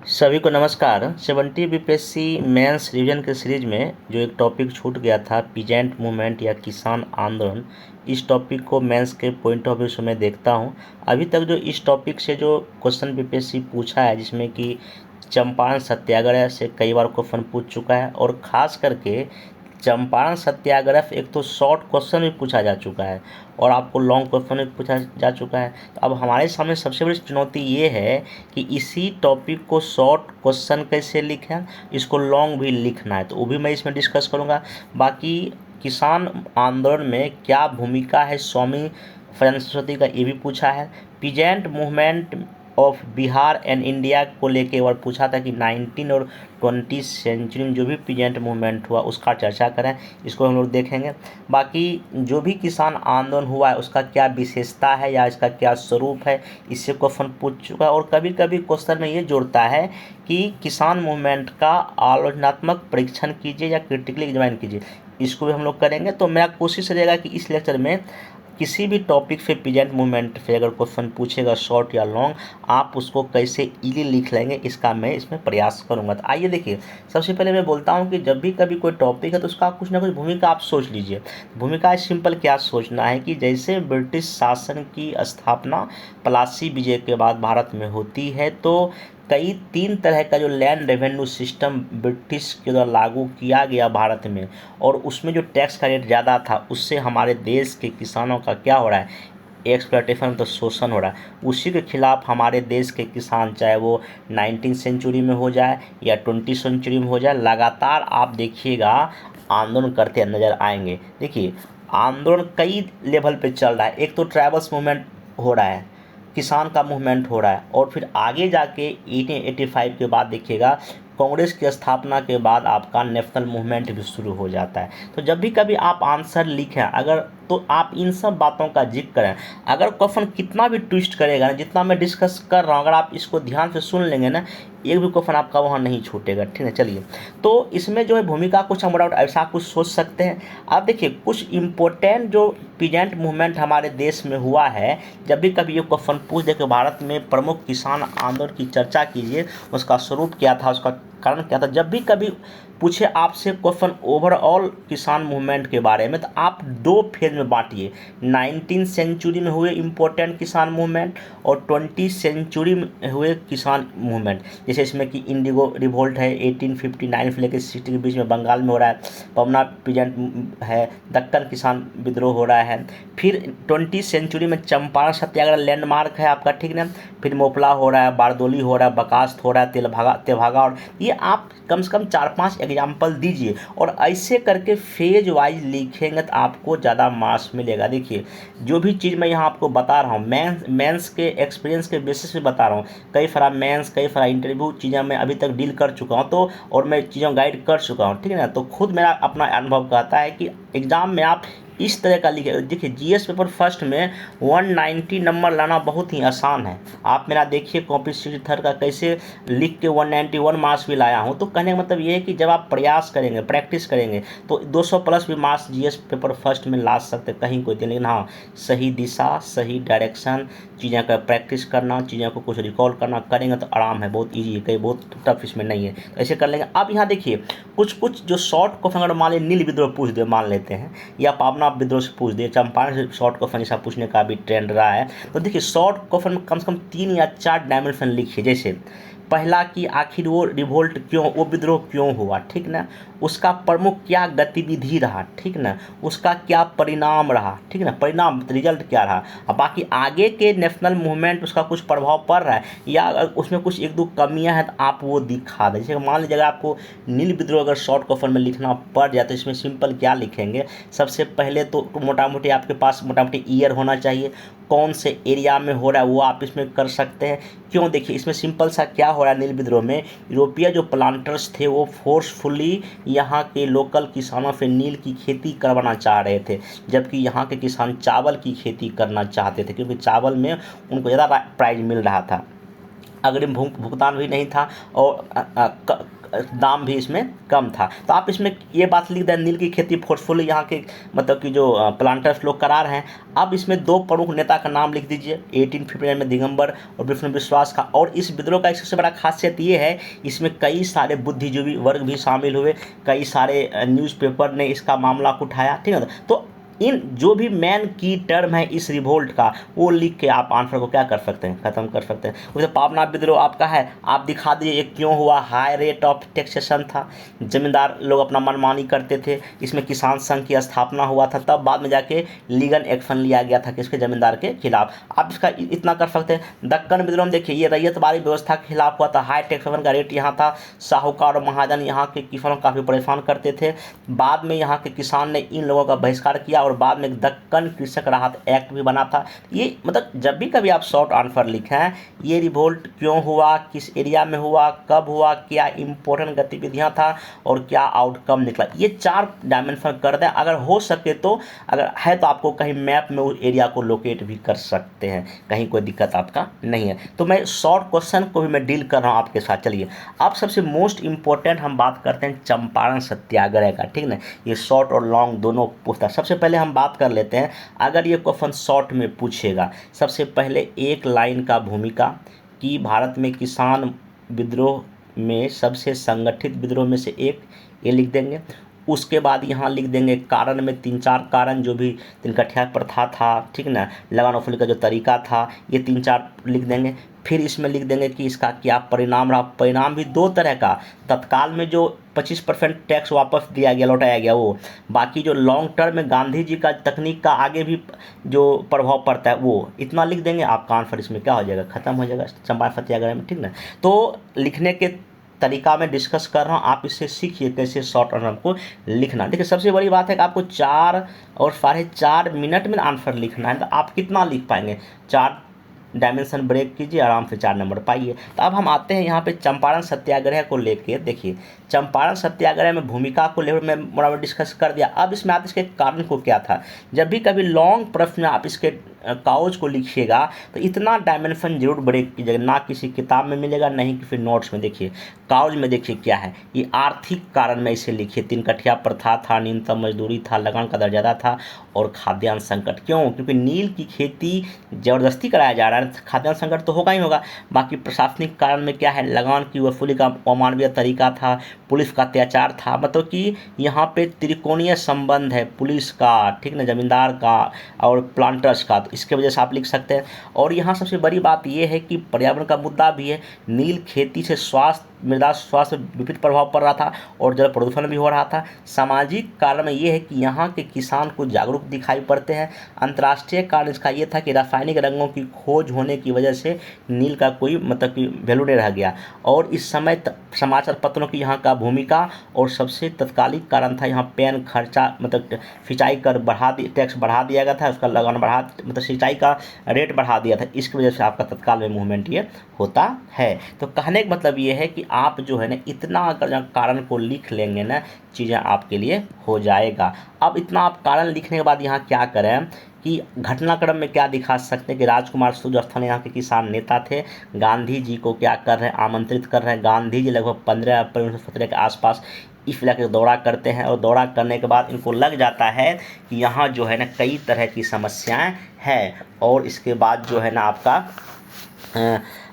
सभी को नमस्कार। 70 बीपीएससी मेंस रिवीजन के सीरीज में जो एक टॉपिक छूट गया था पीजेंट मूवमेंट या किसान आंदोलन, इस टॉपिक को मेंस के पॉइंट ऑफ व्यू से मैं देखता हूं। अभी तक जो इस टॉपिक से जो क्वेश्चन बीपीएससी पूछा है, जिसमें कि चंपारण सत्याग्रह से कई बार क्वेश्चन पूछ चुका है, और ख़ास करके चंपारण सत्याग्रह एक तो शॉर्ट क्वेश्चन भी पूछा जा चुका है और आपको लॉन्ग क्वेश्चन भी पूछा जा चुका है। तो अब हमारे सामने सबसे बड़ी चुनौती ये है कि इसी टॉपिक को शॉर्ट क्वेश्चन कैसे लिखें, इसको लॉन्ग भी लिखना है, तो वो भी मैं इसमें डिस्कस करूँगा। बाकी किसान आंदोलन में क्या भूमिका है स्वामी सरस्वती का, ये भी पूछा है। Peasant movement of Bihar and India को लेके एक बार पूछा था कि 19 और 20 सेंचुरी में जो भी पीजेंट मूवमेंट हुआ उसका चर्चा करें, इसको हम लोग देखेंगे। बाकी जो भी किसान आंदोलन हुआ है उसका क्या विशेषता है या इसका क्या स्वरूप है, इससे क्वेश्चन पूछ चुका है। और कभी कभी क्वेश्चन में ये जोड़ता है कि किसान मूवमेंट का आलोचनात्मक परीक्षण कीजिए या क्रिटिकली एग्जामिन कीजिए, इसको भी हम लोग करेंगे। तो मेरा कोशिश रहेगा कि इस लेक्चर में किसी भी टॉपिक से पीजेंट मूवमेंट से अगर क्वेश्चन पूछेगा शॉर्ट या लॉन्ग, आप उसको कैसे इजीली लिख लेंगे इसका मैं इसमें प्रयास करूंगा। तो आइए देखिए, सबसे पहले मैं बोलता हूं कि जब भी कभी कोई टॉपिक है तो उसका कुछ ना कुछ भूमिका आप सोच लीजिए। भूमिका सिंपल क्या सोचना है कि जैसे ब्रिटिश शासन की स्थापना प्लासी विजय के बाद भारत में होती है, तो कई 3 तरह का जो लैंड रेवेन्यू सिस्टम ब्रिटिश के द्वारा लागू किया गया भारत में, और उसमें जो टैक्स का रेट ज़्यादा था उससे हमारे देश के किसानों का क्या हो रहा है, एक्सप्लॉयटेशन, तो शोषण हो रहा है। उसी के खिलाफ हमारे देश के किसान, चाहे वो 19 सेंचुरी में हो जाए या 20 सेंचुरी में हो जाए, लगातार आप देखिएगा आंदोलन करते नजर आएंगे। देखिए, आंदोलन कई लेवल पे चल रहा है। एक तो ट्राइबल्स मूवमेंट हो रहा है, किसान का मूवमेंट हो रहा है, और फिर आगे जाके 1885 के बाद देखिएगा कांग्रेस की स्थापना के बाद आपका नेशनल मूवमेंट भी शुरू हो जाता है। तो जब भी कभी आप आंसर लिखें अगर, तो आप इन सब बातों का जिक्र करें। अगर क्वेश्चन कितना भी ट्विस्ट करेगा ना, जितना मैं डिस्कस कर रहा हूँ, अगर आप इसको ध्यान से सुन लेंगे ना, एक भी क्वेश्चन आपका वहाँ नहीं छूटेगा। ठीक है, चलिए। तो इसमें जो है भूमिका कुछ हम ऐसा कुछ सोच सकते हैं। आप देखिए, कुछ इम्पोर्टेंट जो पीजेंट मूवमेंट हमारे देश में हुआ है, जब भी कभी ये क्वेश्चन पूछ दे कि भारत में प्रमुख किसान आंदोलन की चर्चा कीजिए, उसका स्वरूप क्या था, उसका कारण क्या था। जब भी कभी पूछे आपसे क्वेश्चन ओवरऑल किसान मूवमेंट के बारे में, तो आप 2 फेज में बांटिए। 19 सेंचुरी में हुए इम्पोर्टेंट किसान मूवमेंट और 20 सेंचुरी में हुए किसान मूवमेंट। जैसे इसमें कि इंडिगो रिवोल्ट है 1859 से लेकर 60 के बीच में बंगाल में हो रहा है, पवना पीजेंट है, दक्कन किसान विद्रोह हो रहा है। फिर 20 सेंचुरी में चंपारण सत्याग्रह लैंडमार्क है आपका, ठीक ना। फिर मोपला हो रहा है, बारदोली हो रहा है, बकास्त हो रहा है, तेभागा, और ये आप कम से कम 4-5 एग्जाम्पल दीजिए, और ऐसे करके फेज वाइज लिखेंगे तो आपको ज़्यादा मार्क्स मिलेगा। देखिए, जो भी चीज़ मैं यहाँ आपको बता रहा हूँ मेंस के एक्सपीरियंस के बेसिस पे बता रहा हूँ। कई सारा मेंस, कई सारा इंटरव्यू चीज़ें मैं अभी तक डील कर चुका हूँ, तो और मैं चीज़ों गाइड कर चुका हूँ, ठीक है ना। तो खुद मेरा अपना अनुभव कहता है कि एग्ज़ाम में आप इस तरह का लिखे। देखिए, जीएस पेपर फर्स्ट में 190 नंबर लाना बहुत ही आसान है। आप मेरा देखिए कॉपी सीरीज थर्ड का कैसे लिख के 191 मार्क्स भी लाया हूँ। तो कहने का मतलब ये है कि जब आप प्रयास करेंगे, प्रैक्टिस करेंगे, तो 200 प्लस भी मार्क्स जीएस पेपर फर्स्ट में ला सकते, कहीं कोई दिन। लेकिन हाँ, सही दिशा, सही डायरेक्शन, चीज़ें का प्रैक्टिस करना, चीज़ों को कुछ रिकॉल करना, करेंगे तो आराम है, बहुत ईजी है, कहीं बहुत टफ इसमें नहीं है, तो ऐसे कर लेंगे। अब यहाँ देखिए, कुछ जो शॉर्ट क्वेश्चन अगर मान लीजिए नील विद्रोह पूछ दे, मान लेते हैं, या पावना विद्रोह से पूछ दे, चंपारण से शॉर्ट क्वेश्चन जैसा पूछने का भी ट्रेंड रहा है, तो देखिए शॉर्ट क्वेश्चन कम से कम 3 या 4 डायमेंशन लिखिए। जैसे पहला कि आखिर वो रिवोल्ट क्यों, वो विद्रोह क्यों हुआ, ठीक ना, उसका प्रमुख क्या गतिविधि रहा, ठीक ना, उसका क्या परिणाम रहा, ठीक ना, परिणाम रिजल्ट क्या रहा, और बाकी आगे के नेशनल मूवमेंट उसका कुछ प्रभाव पड़ रहा है या उसमें कुछ 1-2 कमियां हैं तो आप वो दिखा दें। जैसे मान लीजिए अगर आपको नील विद्रोह अगर शॉर्ट क्वेश्चन में लिखना पड़ जाए तो इसमें सिंपल क्या लिखेंगे। सबसे पहले तो मोटा मोटी आपके पास मोटा मोटी ईयर होना चाहिए, कौन से एरिया में हो रहा है वो आप इसमें कर सकते हैं। क्यों, देखिए इसमें सिंपल सा क्या हो रहा है, नील विद्रोह में यूरोपीय जो प्लांटर्स थे वो फोर्सफुली यहाँ के लोकल किसानों से नील की खेती करवाना चाह रहे थे, जबकि यहाँ के किसान चावल की खेती करना चाहते थे, क्योंकि चावल में उनको ज़्यादा प्राइस मिल रहा था, अग्रिम भुगतान भी नहीं था, और दाम भी इसमें कम था। तो आप इसमें ये बात लिख दें, नील की खेती फोर्सफुली यहाँ के मतलब कि जो प्लांटर्स लोग करा रहे हैं। अब इसमें दो प्रमुख नेता का नाम लिख दीजिए, 1859 में दिगंबर और विष्णु विश्वास का। और इस विद्रोह का एक सबसे बड़ा खासियत ये है, इसमें कई सारे बुद्धिजीवी वर्ग भी शामिल हुए, कई सारे न्यूज़पेपर ने इसका मामला उठाया, ठीक है। तो इन जो भी मेन की टर्म है इस रिवोल्ट का, वो लिख के आप आंसर को क्या कर सकते हैं, ख़त्म कर सकते हैं। उसे पावना विद्रोह आपका है, आप दिखा दीजिए ये क्यों हुआ। हाई रेट ऑफ टैक्सेशन था, जमींदार लोग अपना मनमानी करते थे। इसमें किसान संघ की स्थापना हुआ था, तब बाद में जाके लीगल एक्शन लिया गया था किसके, जमींदार के खिलाफ। आप इसका इतना कर सकते हैं। दक्कन विद्रोह में देखिए, ये रैयतवाड़ी व्यवस्था के खिलाफ हुआ था। हाई टैक्सेशन का रेट यहाँ था, साहूकार और महाजन यहाँ के किसानों को काफ़ी परेशान करते थे। बाद में यहाँ के किसान ने इन लोगों का बहिष्कार किया और बाद में दक्कन कृषक राहत एक्ट भी बना था। ये मतलब जब भी कभी आप शॉर्ट आंसर लिखें, ये रिवोल्ट क्यों हुआ, किस एरिया में हुआ, कब हुआ, क्या इंपॉर्टेंट गतिविधियां था और क्या आउटकम निकला, ये 4 डायमेंशन कर दें। अगर हो सके तो, अगर है तो आपको कहीं मैप में उस एरिया को लोकेट भी कर सकते हैं, कहीं कोई दिक्कत आपका नहीं है। तो मैं शॉर्ट क्वेश्चन को भी मैं डील कर रहा हूँ आपके साथ। चलिए अब सबसे मोस्ट इंपॉर्टेंट हम बात करते हैं चंपारण सत्याग्रह का, ठीक ना। ये शॉर्ट और लॉन्ग दोनों पूछता है। सबसे पहले हम बात कर लेते हैं, अगर ये क्वेश्चन शॉर्ट में पूछेगा, सबसे पहले एक लाइन का भूमिका कि भारत में किसान विद्रोह में सबसे संगठित विद्रोह में से एक, ये लिख देंगे। उसके बाद यहाँ लिख देंगे कारण में 3-4 कारण, जो भी तिनकठिया प्रथा था, ठीक ना, लगान वसूली का जो तरीका था, ये 3-4 लिख देंगे। फिर इसमें लिख देंगे कि इसका क्या परिणाम रहा। परिणाम भी 2 तरह का, तत्काल में जो 25% टैक्स वापस दिया गया, लौटाया गया वो, बाकी जो लॉन्ग टर्म में गांधी जी का तकनीक का आगे भी जो प्रभाव पड़ता है वो, इतना लिख देंगे। आपका आंसर इसमें क्या हो जाएगा, ख़त्म हो जाएगा चंपारण सत्याग्रह में, ठीक ना। तो लिखने के तरीका में डिस्कस कर रहा हूँ, आप इससे सीखिए कैसे शॉर्ट आंसर को लिखना। देखिए सबसे बड़ी बात है कि आपको 4 और 4.5 मिनट में आंसर लिखना है, तो आप कितना लिख पाएंगे। 4 डायमेंशन ब्रेक कीजिए, आराम से 4 नंबर पाइए। तो अब हम आते हैं यहाँ पे चंपारण सत्याग्रह को लेके। देखिए चंपारण सत्याग्रह में भूमिका को लेकर मैं बराबर डिस्कस कर दिया। अब इसमें आप इसके कारण को क्या था। जब भी कभी लॉन्ग प्रश्न में आप इसके काउज को लिखिएगा तो इतना डायमेंशन जरूर ब्रेक कीजिएगा, ना किसी किताब में मिलेगा, नहीं किसी नोट्स में। देखिए काउज में देखिए क्या है, ये आर्थिक कारण में इसे लिखिए। तिनकठिया प्रथा था, न्यूनतम मजदूरी था, लगान का दर ज़्यादा था और खाद्यान्न संकट। क्यों, क्योंकि नील की खेती ज़बरदस्ती कराया जा रहा है, खाद्यान्न संकट तो होगा ही होगा। बाकी प्रशासनिक कारण में क्या है, लगान की वसूली का अमानवीय तरीका था, पुलिस का अत्याचार था। मतलब कि यहाँ पे त्रिकोणीय संबंध है, पुलिस का, ठीक ना, जमींदार का और प्लांटर्स का, तो इसके वजह से आप लिख सकते हैं। और यहाँ सबसे बड़ी बात यह है कि पर्यावरण का मुद्दा भी है। नील खेती से स्वास्थ्य, मृदा स्वास्थ्य पर विपरीत प्रभाव पड़ रहा था और जल प्रदूषण भी हो रहा था। सामाजिक कारण में ये है कि यहाँ के किसान को जागरूक दिखाई पड़ते हैं। अंतर्राष्ट्रीय कारण इसका ये था कि रासायनिक रंगों की खोज होने की वजह से नील का कोई मतलब कि वैल्यू नहीं रह गया। और इस समय समाचार पत्रों की यहाँ का भूमिका, और सबसे तत्कालिक कारण था यहाँ पेन खर्चा, मतलब सिंचाई कर टैक्स बढ़ा दिया गया था, उसका लगान मतलब सिंचाई का रेट बढ़ा दिया था। इसकी वजह से आपका तत्काल में मूवमेंट ये होता है। तो कहने का मतलब ये है कि आप जो है ना इतना अगर कारण को लिख लेंगे ना, चीज़ें आपके लिए हो जाएगा। अब इतना आप कारण लिखने के बाद यहाँ क्या करें कि घटनाक्रम में क्या दिखा सकते हैं कि राजकुमार सूर्यस्थल यहाँ के किसान नेता थे। गांधी जी को क्या कर रहे हैं, आमंत्रित कर रहे हैं। गांधी जी लगभग 15 अप्रैल 1917 के आसपास इस इलाके का दौरा करते हैं और दौरा करने के बाद इनको लग जाता है कि यहाँ जो है ना कई तरह की समस्याएं हैं। और इसके बाद जो है ना आपका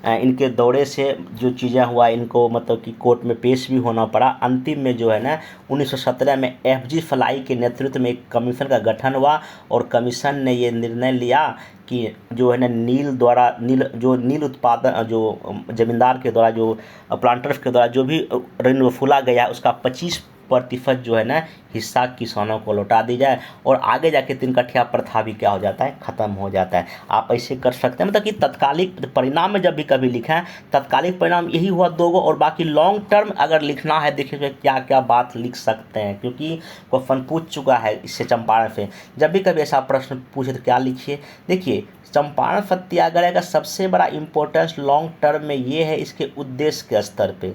इनके दौरे से जो चीज़ें हुआ, इनको मतलब कि कोर्ट में पेश भी होना पड़ा। अंतिम में जो है ना 1917 में FG फ्लाई के नेतृत्व में एक कमीशन का गठन हुआ और कमीशन ने ये निर्णय लिया कि जो है ना नील उत्पादन, जो ज़मींदार के द्वारा, जो प्लांटर्स के द्वारा जो भी ऋण वसूला गया उसका 25% जो है ना हिस्सा किसानों को लौटा दी जाए। और आगे जाके तिनकठिया प्रथा भी क्या हो जाता है, ख़त्म हो जाता है। आप ऐसे कर सकते हैं। मतलब कि तत्कालिक परिणाम में जब भी कभी लिखें, तत्कालिक परिणाम यही हुआ 2 गो, और बाकी लॉन्ग टर्म अगर लिखना है देखिए क्या क्या बात लिख सकते हैं, क्योंकि क्वेश्चन पूछ चुका है इससे चंपारण से। जब भी कभी ऐसा प्रश्न पूछे तो क्या लिखिए। देखिए चंपारण सत्याग्रह का सबसे बड़ा इम्पोर्टेंस लॉन्ग टर्म में ये है इसके उद्देश्य के स्तर पे।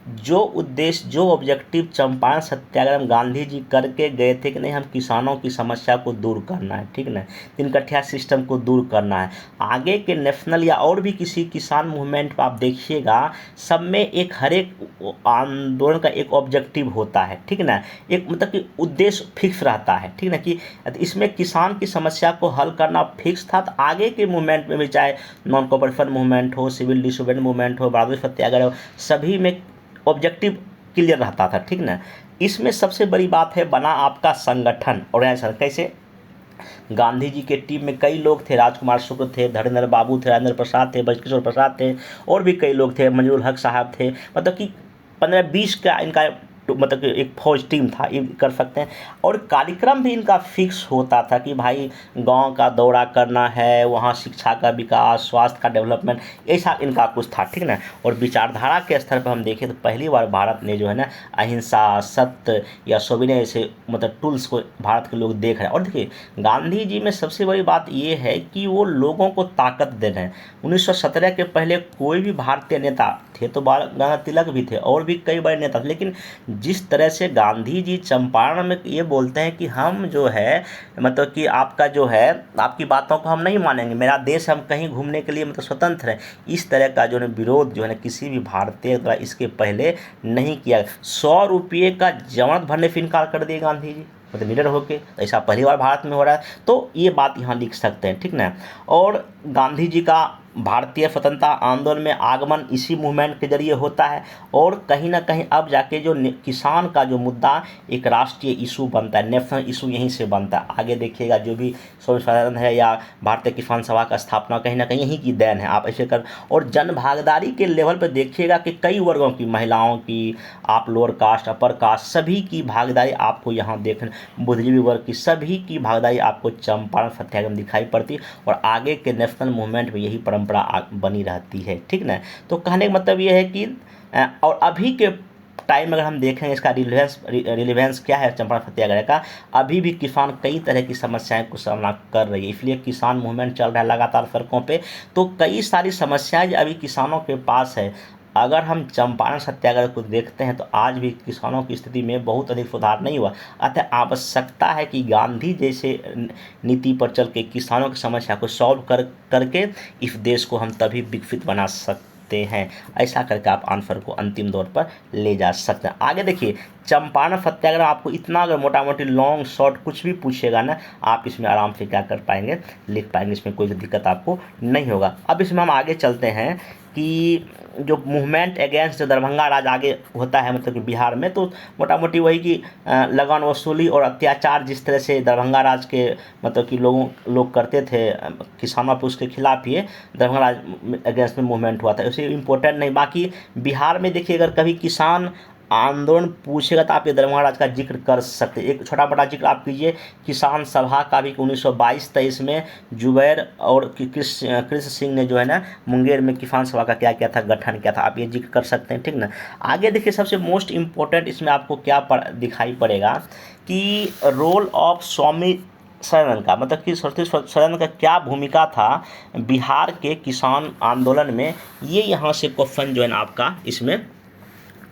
जो उद्देश्य, जो ऑब्जेक्टिव चंपारण सत्याग्रह में गांधी जी करके गए थे कि नहीं, हम किसानों की समस्या को दूर करना है, ठीक ना, तिनकठिया सिस्टम को दूर करना है। आगे के नेशनल या और भी किसी किसान मूवमेंट पर आप देखिएगा, सब में एक हर एक आंदोलन का एक ऑब्जेक्टिव होता है, ठीक ना, एक मतलब कि उद्देश्य फिक्स रहता है, ठीक ना, कि इसमें किसान की समस्या को हल करना फिक्स था। तो आगे के मूवमेंट में भी, चाहे नॉन कॉपरेशन मूवमेंट हो, सिविल डिसोबेडिएंस मूवमेंट हो, बहादुर सत्याग्रह हो, सभी में ऑब्जेक्टिव क्लियर रहता था, ठीक ना। इसमें सबसे बड़ी बात है, बना आपका संगठन ऑर्गेनाइजेशन। कैसे? गांधी जी के टीम में कई लोग थे, राजकुमार शुक्ल थे, धीरेन्द्र बाबू थे, राजेंद्र प्रसाद थे, ब्रजकिशोर प्रसाद थे, और भी कई लोग थे, मंजूरुल हक साहब थे। मतलब कि 15-20 का इनका मतलब कि एक फौज टीम था, ये कर सकते हैं। और कार्यक्रम भी इनका फिक्स होता था कि भाई गांव का दौरा करना है, वहाँ शिक्षा का विकास, स्वास्थ्य का डेवलपमेंट, ऐसा इनका कुछ था, ठीक ना। और विचारधारा के स्तर पर हम देखें तो पहली बार भारत ने जो है ना अहिंसा, सत्य या सविनय ऐसे मतलब टूल्स को भारत के लोग देख रहे हैं। और देखिए गांधी जी में सबसे बड़ी बात ये है कि वो लोगों को ताकत दे रहे हैं। 1917 के पहले कोई भी भारतीय नेता थे तो बाल गंगाधर तिलक भी थे और भी कई बड़े नेता थे, लेकिन जिस तरह से गांधी जी चंपारण में ये बोलते हैं कि हम जो है मतलब कि आपका जो है, आपकी बातों को हम नहीं मानेंगे, मेरा देश, हम कहीं घूमने के लिए मतलब स्वतंत्र हैं, इस तरह का जो है विरोध जो है ना किसी भी भारतीय द्वारा इसके पहले नहीं किया। 100 रुपये का जमानत भरने से इनकार कर दिए गांधी जी, मतलब लीडर होके। ऐसा पहली बार भारत में हो रहा है, तो ये बात यहाँ लिख सकते हैं, ठीक ना। और गांधी जी का भारतीय स्वतंत्रता आंदोलन में आगमन इसी मूवमेंट के जरिए होता है, और कहीं ना कहीं अब जाके जो किसान का जो मुद्दा एक राष्ट्रीय इशू बनता है, नेशनल इशू यहीं से बनता है। आगे देखिएगा जो भी स्वामी स्वाधीन है या भारतीय किसान सभा का स्थापना कहीं ना कहीं यहीं की देन है, आप ऐसे कर। और जन भागीदारी के लेवल पर देखिएगा कि कई वर्गों की, महिलाओं की, आप लोअर कास्ट, अपर कास्ट, सभी की भागीदारी आपको यहाँ देखने, बुद्धिजीवी वर्ग की, सभी की भागीदारी आपको चंपारण सत्याग्रह में दिखाई पड़ती, और आगे के नेशनल मूवमेंट में यही परंपरा बनी रहती है, ठीक ना। तो कहने का मतलब ये है कि और अभी के टाइम में अगर हम देखें इसका रिलेवेंस क्या है चंपारण सत्याग्रह का, अभी भी किसान कई तरह की समस्याएं को सामना कर रही है, इसलिए किसान मूवमेंट चल रहा है लगातार सड़कों पे। तो कई सारी समस्याएं अभी किसानों के पास है। अगर हम चंपारण सत्याग्रह को देखते हैं तो आज भी किसानों की स्थिति में बहुत अधिक सुधार नहीं हुआ। अतः आवश्यकता है कि गांधी जैसे नीति पर चल के किसानों की समस्या को सॉल्व करके इस देश को हम तभी विकसित बना सकते हैं। ऐसा करके आप आंसर को अंतिम दौर पर ले जा सकते हैं। आगे देखिए, चंपारण सत्याग्रह आपको इतना अगर मोटा मोटी लॉन्ग शॉर्ट कुछ भी पूछेगा ना, आप इसमें आराम से क्या कर पाएंगे, लिख पाएंगे, इसमें कोई दिक्कत आपको नहीं होगा। अब इसमें हम आगे चलते हैं कि जो मूवमेंट अगेंस्ट जो दरभंगा राज आगे होता है मतलब कि बिहार में, तो मोटा मोटी वही कि लगान वसूली और अत्याचार जिस तरह से दरभंगा राज के मतलब कि लोग करते थे किसानों पर, उसके खिलाफ ये दरभंगा राज अगेंस्ट में मूवमेंट हुआ था। उसे इम्पोर्टेंट नहीं, बाकी बिहार में देखिए अगर कभी किसान आंदोलन पूछेगा तो आप ये दरभंगा राज का जिक्र कर सकते हैं। एक छोटा मोटा जिक्र आप कीजिए किसान सभा का भी, 1922-23 में जुबैर और कृष्ण सिंह ने जो है ना मुंगेर में किसान सभा का क्या किया था, गठन किया था, आप ये जिक्र कर सकते हैं, ठीक ना। आगे देखिए सबसे मोस्ट इम्पोर्टेंट इसमें आपको क्या दिखाई पड़ेगा कि रोल ऑफ स्वामी सदानंद का, मतलब कि सरस्वती सदानंद का क्या भूमिका था बिहार के किसान आंदोलन में, ये यहाँ से क्वेश्चन जो है ना आपका इसमें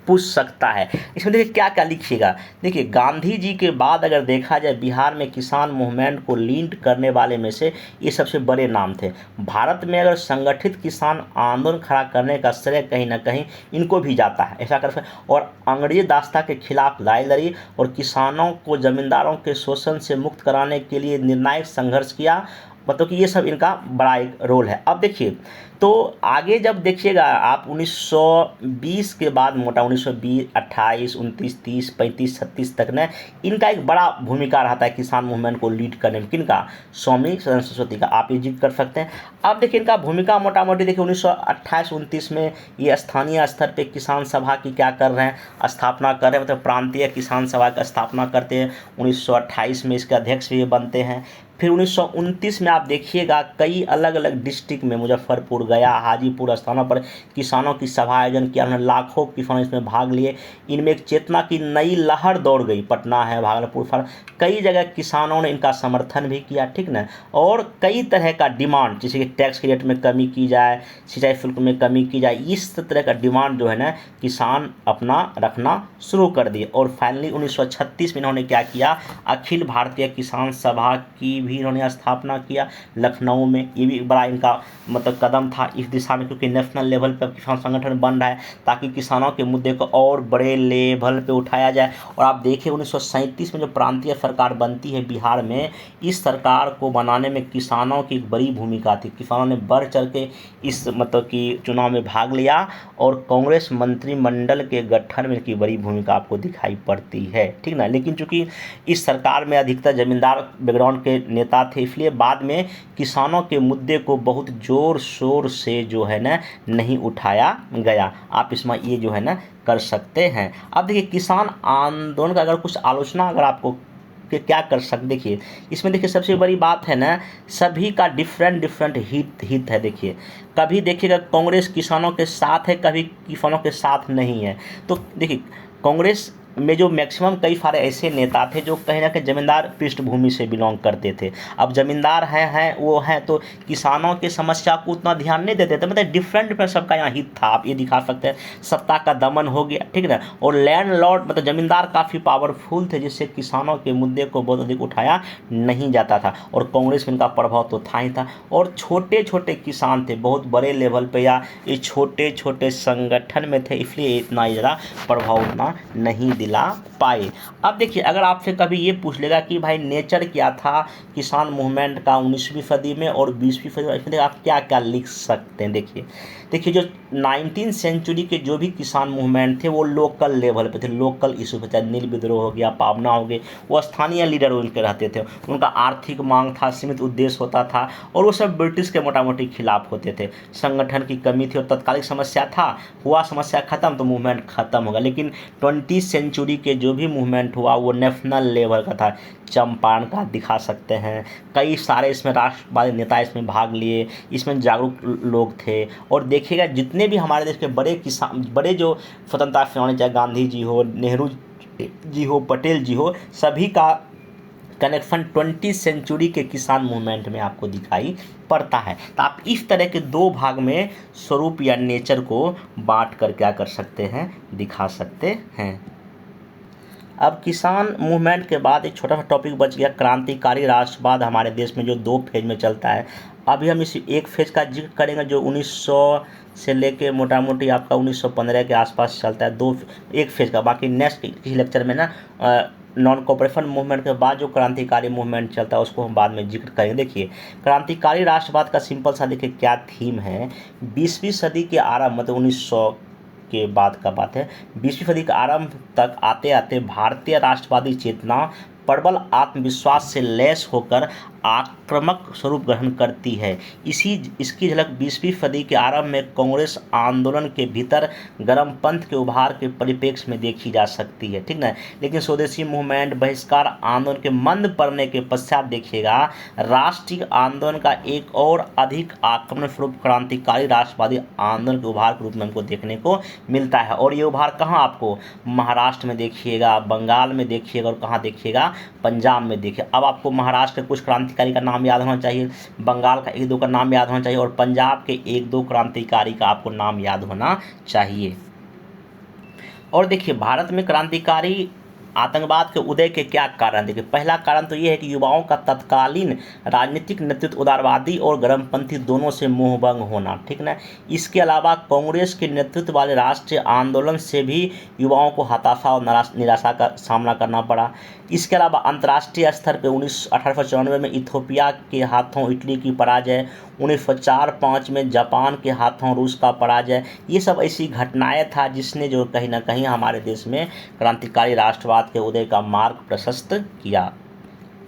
पूछ सकता है। इसमें देखिए क्या क्या लिखिएगा। देखिए गांधी जी के बाद अगर देखा जाए बिहार में किसान मूवमेंट को लीड करने वाले में से ये सबसे बड़े नाम थे। भारत में अगर संगठित किसान आंदोलन खड़ा करने का श्रेय कहीं ना कहीं इनको भी जाता है, ऐसा कर। और अंग्रेजी दास्ता के खिलाफ लड़ाई लड़ी और किसानों को जमींदारों के शोषण से मुक्त कराने के लिए निर्णायक संघर्ष किया, मतलब कि ये सब इनका बड़ा एक रोल है। अब देखिए तो आगे जब देखिएगा आप 1920 के बाद मोटा 1920, 28, 29, 30, 35, 36 तक ने इनका एक बड़ा भूमिका रहता है किसान मूवमेंट को लीड करने में। किनका? स्वामी सदानंद सरस्वती का, आप ये जिक्र कर सकते हैं। अब देखिए इनका भूमिका मोटा मोटी देखिए 1928-29 में ये स्थानीय स्तर पे किसान सभा की क्या कर रहे हैं, स्थापना कर रहे हैं, मतलब प्रांतीय किसान सभा का स्थापना करते हैं। 1928 में इसके अध्यक्ष भी बनते हैं। फिर 1929 में आप देखिएगा कई अलग अलग डिस्ट्रिक्ट में, मुजफ्फरपुर, गया, हाजीपुर स्थानों पर किसानों की सभा आयोजन किया। उन्होंने लाखों किसान इसमें भाग लिए। इनमें एक चेतना की नई लहर दौड़ गई। पटना है, भागलपुर, कई जगह किसानों ने इनका समर्थन भी किया, ठीक ना। और कई तरह का डिमांड, जैसे कि टैक्स के रेट में कमी की जाए, सिंचाई शुल्क में कमी की जाए, इस तरह का डिमांड जो है ना किसान अपना रखना शुरू कर दिए। और फाइनली 1936 में इन्होंने क्या किया, अखिल भारतीय किसान सभा की भी इन्होंने स्थापना किया लखनऊ में। ये भी बड़ा इनका मतलब कदम था इस दिशा में, क्योंकि नेशनल लेवल पर किसान संगठन बन रहा है ताकि किसानों के मुद्दे को और बड़े लेवल पे उठाया जाए। और आप देखिए 1937 में जो प्रांतीय सरकार बनती है बिहार में, इस सरकार को बनाने में किसानों की एक बड़ी भूमिका थी। किसानों ने बढ़ चढ़ के इस मतलब कि चुनाव में भाग लिया और कांग्रेस मंत्रिमंडल के गठन में इनकी बड़ी भूमिका आपको दिखाई पड़ती है, ठीक ना। लेकिन चूंकि इस सरकार में अधिकतर जमींदार बैकग्राउंड के नेता थे, इसलिए बाद में किसानों के मुद्दे को बहुत ज़ोर शोर से जो है ना नहीं उठाया गया। आप इसमें ये जो है ना कर सकते हैं। अब देखिए किसान आंदोलन का अगर कुछ आलोचना अगर आपको कि क्या कर सकते, देखिए इसमें देखिए सबसे बड़ी बात है ना, सभी का डिफरेंट हित है। देखिए कभी देखिएगा कांग्रेस किसानों के साथ है, कभी किसानों के साथ नहीं है। तो देखिए कांग्रेस में जो मैक्सिमम कई सारे ऐसे नेता थे जो कहीं ना कहीं जमींदार पृष्ठभूमि से बिलोंग करते थे। अब जमींदार हैं वो हैं तो किसानों की समस्या को उतना ध्यान नहीं देते थे। मतलब डिफरेंट सबका यहाँ हित था, आप ये दिखा सकते हैं। सत्ता का दमन हो गया, ठीक ना। और लैंड लॉर्ड मतलब जमींदार काफ़ी पावरफुल थे, जिससे किसानों के मुद्दे को बहुत अधिक उठाया नहीं जाता था। और कांग्रेस में इनका प्रभाव तो था ही था। और छोटे छोटे किसान थे, बहुत बड़े लेवल पे या ये छोटे छोटे संगठन में थे, इसलिए इतना ज़्यादा प्रभाव उतना नहीं दिला पाए। अब देखिए अगर आपसे कभी ये पूछ लेगा कि भाई नेचर क्या था किसान मूवमेंट का 19वीं सदी में और 20वीं सदी में, इसमें आप क्या क्या लिख सकते हैं। देखिए जो 19th सेंचुरी के जो भी किसान मूवमेंट थे वो लोकल लेवल पे थे, लोकल इशू पे, चाहे नील विद्रोह हो गया, पावना हो गए, वो स्थानीय लीडर उनके रहते थे। उनका आर्थिक मांग था, सीमित उद्देश्य होता था और वो सब ब्रिटिश के मोटा मोटी खिलाफ होते थे। संगठन की कमी थी और तत्कालिक समस्या था, हुआ समस्या खत्म तो मूवमेंट खत्म होगा। लेकिन 20th सेंचुरी के जो भी मूवमेंट हुआ वो नेशनल लेवल का था। चंपारण का दिखा सकते हैं, कई सारे इसमें राष्ट्रवादी नेता इसमें भाग लिए, इसमें जागरूक लोग थे। और देखिएगा जितने भी हमारे देश के बड़े किसान, बड़े जो स्वतंत्रता सेनानी, चाहे गांधी जी हो, नेहरू जी हो, पटेल जी हो, सभी का कनेक्शन 20th सेंचुरी के किसान मूवमेंट में आपको दिखाई पड़ता है। तो आप इस तरह के दो भाग में स्वरूप या नेचर को बांट कर क्या कर सकते हैं, दिखा सकते हैं। अब किसान मूवमेंट के बाद एक छोटा सा टॉपिक बच गया, क्रांतिकारी राष्ट्रवाद हमारे देश में जो 2 फेज में चलता है। अभी हम इस एक फेज का जिक्र करेंगे जो 1900 से लेके मोटा मोटी आपका 1915 के आसपास चलता है, एक फेज का। बाकी नेक्स्ट किसी लेक्चर में ना नॉन कॉपरेशन मूवमेंट के बाद जो क्रांतिकारी मूवमेंट चलता है उसको हम बाद में जिक्र करेंगे। देखिए क्रांतिकारी राष्ट्रवाद का सिंपल सा देखिए क्या थीम है। 20वीं सदी के आरंभ मतलब 1900 के बाद का बात है, 20वीं सदी के आरंभ तक आते आते भारतीय राष्ट्रवादी चेतना प्रबल आत्मविश्वास से लैस होकर आक्रामक स्वरूप ग्रहण करती है। इसकी झलक 20वीं सदी के आरंभ में कांग्रेस आंदोलन के भीतर गर्मपंथ के उभार के परिप्रेक्ष्य में देखी जा सकती है, ठीक ना। लेकिन स्वदेशी मूवमेंट, बहिष्कार आंदोलन के मंद पड़ने के पश्चात देखिएगा राष्ट्रीय आंदोलन का एक और अधिक आक्रमण स्वरूप क्रांतिकारी राष्ट्रवादी आंदोलन के उभार के रूप में हमको देखने को मिलता है। और ये उभार कहाँ आपको महाराष्ट्र में देखिएगा, बंगाल में देखिएगा और कहाँ देखिएगा, पंजाब में देखिए। अब आपको महाराष्ट्र के कुछ क्रांतिकारी का नाम याद होना चाहिए, बंगाल का 1-2 का नाम याद होना चाहिए और पंजाब के 1-2 क्रांतिकारी का आपको नाम याद होना चाहिए। और देखिए भारत में क्रांतिकारी आतंकवाद के उदय के क्या कारण, देखिए पहला कारण तो ये है कि युवाओं का तत्कालीन राजनीतिक नेतृत्व उदारवादी और गर्मपंथी दोनों से मोहभंग होना, ठीक ना। इसके अलावा कांग्रेस के नेतृत्व वाले राष्ट्रीय आंदोलन से भी युवाओं को हताशा और निराशा का सामना करना पड़ा। इसके अलावा अंतर्राष्ट्रीय स्तर पर 1894 में इथोपिया के हाथों इटली की पराजय, 1904-05 में जापान के हाथों रूस का पराजय, ये सब ऐसी घटनाएं था जिसने जो कहीं ना कहीं हमारे देश में क्रांतिकारी राष्ट्रवाद के उदय का मार्ग प्रशस्त किया।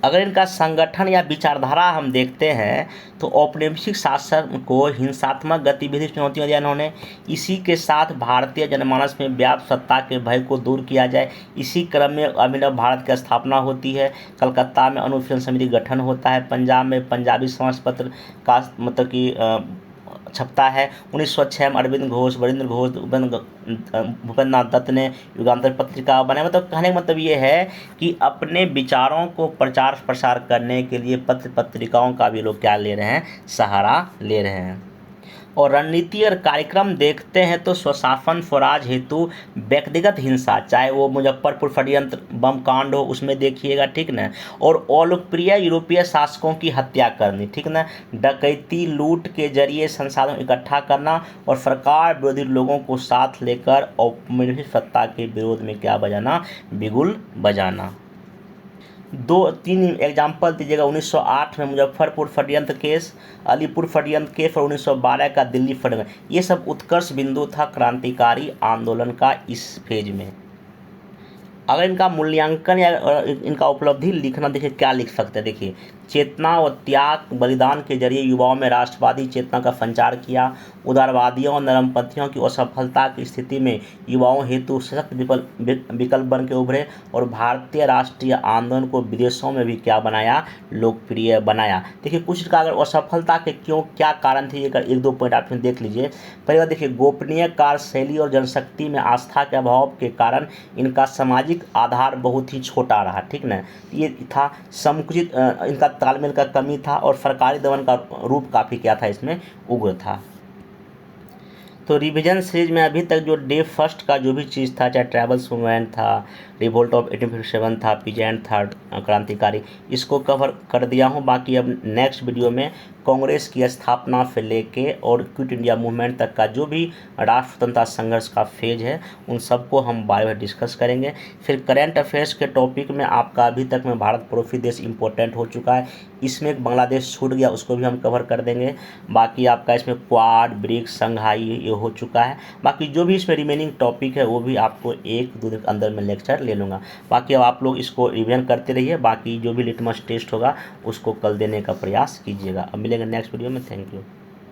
अगर इनका संगठन या विचारधारा हम देखते हैं तो औपनिवेशिक शासन को हिंसात्मक गतिविधि चुनौतियाँ दिया इन्होंने। इसी के साथ भारतीय जनमानस में व्याप्त सत्ता के भय को दूर किया जाए, इसी क्रम में अभिनव भारत की स्थापना होती है। कलकत्ता में अनुशीलन समिति गठन होता है, पंजाब में पंजाबी समाज पत्र का मतलब कि छपता है। 1906 में अरविंद घोष, वरिंद्र घोष, भूपेंद्र नाथ दत्त ने युगांतर पत्रिका बनाया। मतलब कहने का मतलब ये है कि अपने विचारों को प्रचार प्रसार करने के लिए पत्र पत्रिकाओं का भी लोग क्या ले रहे हैं, सहारा ले रहे हैं। और रणनीति और कार्यक्रम देखते हैं तो स्वशासन स्वराज हेतु व्यक्तिगत हिंसा, चाहे वो मुजफ्फरपुर षड्यंत्र बम कांड हो उसमें देखिएगा, ठीक ना, और अलोकप्रिय यूरोपीय शासकों की हत्या करनी, ठीक ना, डकैती लूट के जरिए संसाधन इकट्ठा करना और सरकार विरोधी लोगों को साथ लेकर औपनिवेशिक सत्ता के विरोध में क्या बजाना, बिगुल बजाना। 2-3 एग्जाम्पल दीजिएगा। 1908 में मुजफ्फरपुर षड्यंत्र केस, अलीपुर षड्यंत्र केस और 1912 का दिल्ली षड्यंत्र, ये सब उत्कर्ष बिंदु था क्रांतिकारी आंदोलन का इस फेज में। अगर इनका मूल्यांकन या इनका उपलब्धि लिखना, देखिए क्या लिख सकते हैं। देखिए, चेतना व त्याग बलिदान के जरिए युवाओं में राष्ट्रवादी चेतना का संचार किया। उदारवादियों और नरमपंथियों की असफलता की स्थिति में युवाओं हेतु सशक्त विकल्प बन के उभरे और भारतीय राष्ट्रीय आंदोलन को विदेशों में भी क्या बनाया, लोकप्रिय बनाया। देखिए, कुछ का अगर असफलता के क्यों क्या कारण थे, अगर 1-2 पॉइंट आप देख लीजिए। पहले बात देखिए, गोपनीय कार्यशैली और जनशक्ति में आस्था के अभाव के कारण इनका सामाजिक आधार बहुत ही छोटा रहा, ठीक ना, ये था। समुचित इनका तालमेल का कमी था और सरकारी दमन का रूप काफ़ी क्या था, इसमें उग्र था। तो रिवीजन सीरीज में अभी तक जो डे फर्स्ट का जो भी चीज़ था, चाहे ट्रैवल्स मूवमेंट था, रिवोल्ट ऑफ 1857 था, पीजेंट था, क्रांतिकारी, इसको कवर कर दिया हूँ। बाकी अब नेक्स्ट वीडियो में कांग्रेस की स्थापना से लेके और क्विट इंडिया मूवमेंट तक का जो भी राष्ट्र स्वतंत्रता संघर्ष का फेज है, उन सबको हम बारे में डिस्कस करेंगे। फिर करंट अफेयर्स के टॉपिक में आपका अभी तक में भारत पड़ोसी देश इंपॉर्टेंट हो चुका है, इसमें बांग्लादेश छूट गया, उसको भी हम कवर कर देंगे। बाकी आपका इसमें क्वाड, ब्रिक्स, संघाई ये हो चुका है। बाकी जो भी इसमें रिमेनिंग टॉपिक है वो भी आपको 1-2 दिन के अंदर में लेक्चर ले लूँगा। बाकी अब आप लोग इसको रिवीजन करते रहिए। बाकी जो भी लिटमस टेस्ट होगा उसको कल देने का प्रयास कीजिएगा। अब मिलेंगे नेक्स्ट वीडियो में। Thank you.